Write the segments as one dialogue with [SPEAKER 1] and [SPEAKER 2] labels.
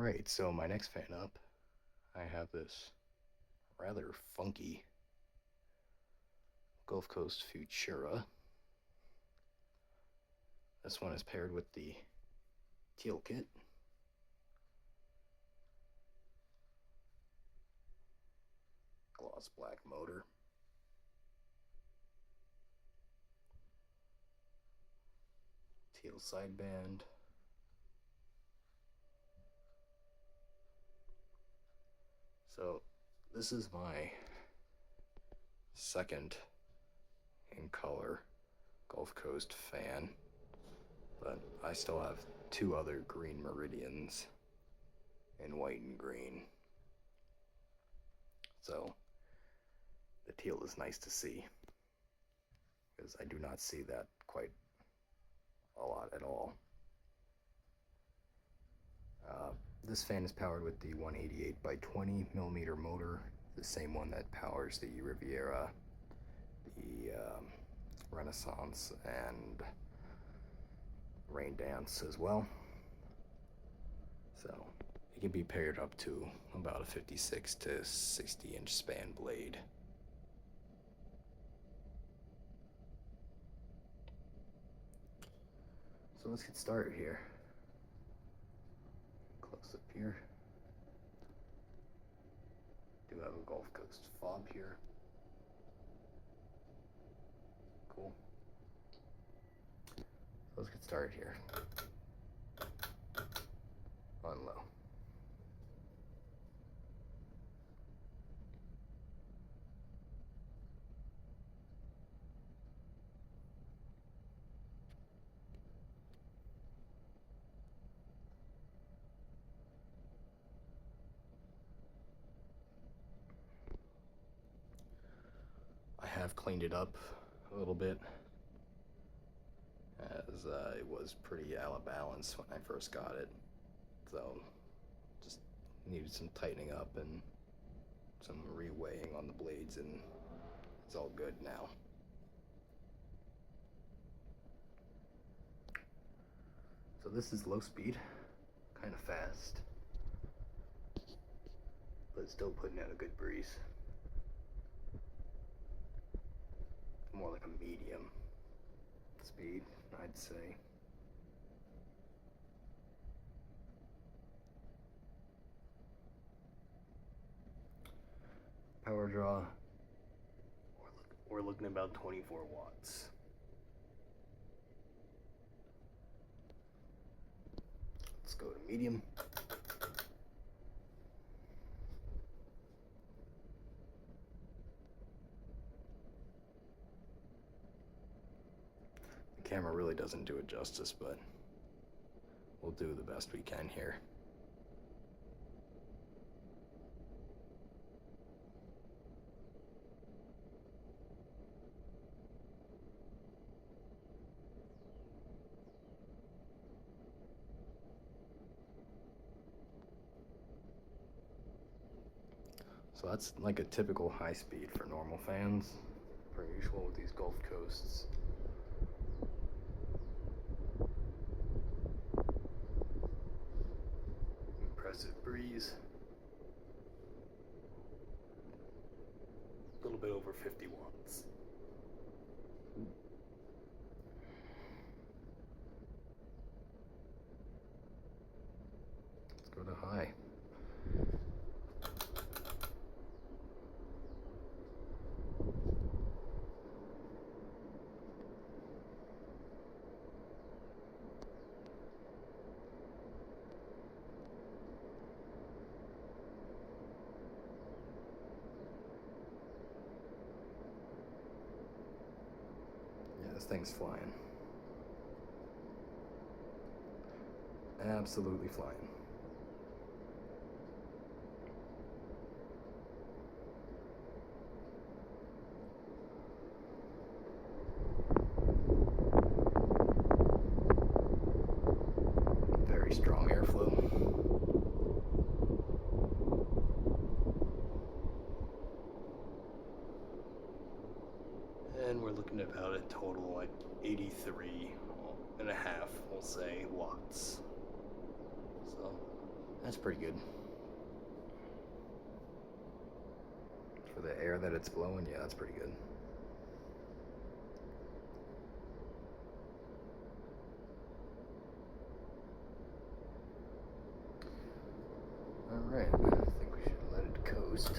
[SPEAKER 1] Alright, so my next fan up, I have this rather funky Gulf Coast Futura. This one is paired with the teal kit. Gloss black motor. Teal sideband. So this is my second in color Gulf Coast fan, but I still have two other green meridians in white and green. So the teal is nice to see, because I do not see that quite a lot at all. This fan is powered with the 188 by 20 millimeter motor, the same one that powers the Riviera, the Renaissance, and Rain Dance as well. So it can be paired up to about a 56 to 60 inch span blade. So let's get started here. Close up here. Do have a Gulf Coast fob here. Cool. So let's get started here. On low. I have cleaned it up a little bit, as it was pretty out of balance when I first got it, so just needed some tightening up and some reweighing on the blades, and it's all good now. So this is low speed, kind of fast, but still putting out a good breeze. More like a medium speed, I'd say. Power draw, we're looking at about 24 watts. Let's go to medium. The camera really doesn't do it justice, but we'll do the best we can here. So that's like a typical high speed for normal fans, per usual with these Gulf Coasts. Impressive breeze. A little bit over 50 watts. Let's go to high. This thing's flying. Absolutely flying. Very strong airflow. And we're looking at about a total like 83 and a half, we'll say, watts. So That's pretty good. For the air that it's blowing, yeah, that's pretty good. Alright, I think we should let it coast.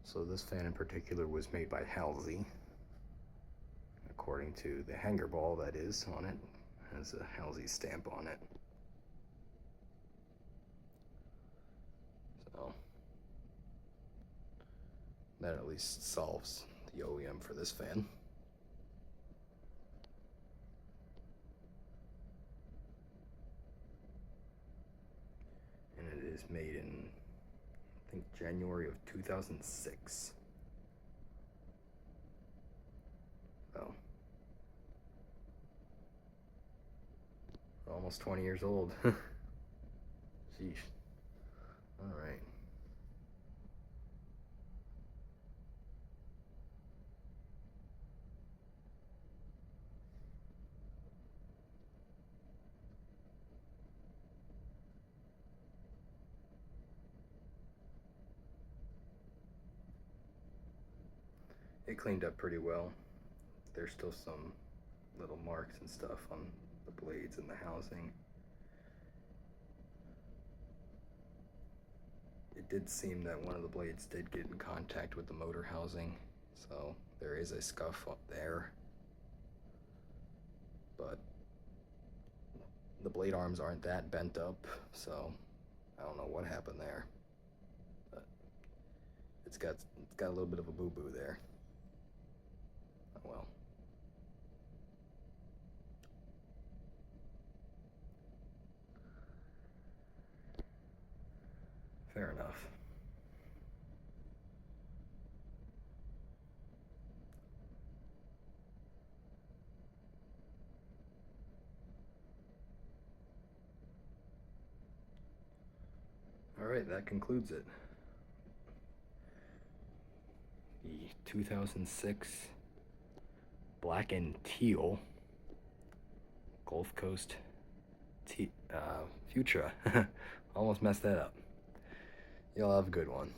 [SPEAKER 1] So this fan in particular was made by Halsey, according to the hanger ball that is on it. It has a Halsey stamp on it. So that at least solves the OEM for this fan. And it is made in, I think, January of 2006. So almost 20 years old. Sheesh. All right. It cleaned up pretty well. There's still some little marks and stuff on the blades and the housing. It did seem that one of the blades did get in contact with the motor housing, so there is a scuff up there. But the blade arms aren't that bent up, so I don't know what happened there. But it's got a little bit of a boo-boo there. Oh well. Fair enough. All right, that concludes it. The 2006 black and teal Gulf Coast Futura. Almost messed that up. Y'all have a good one.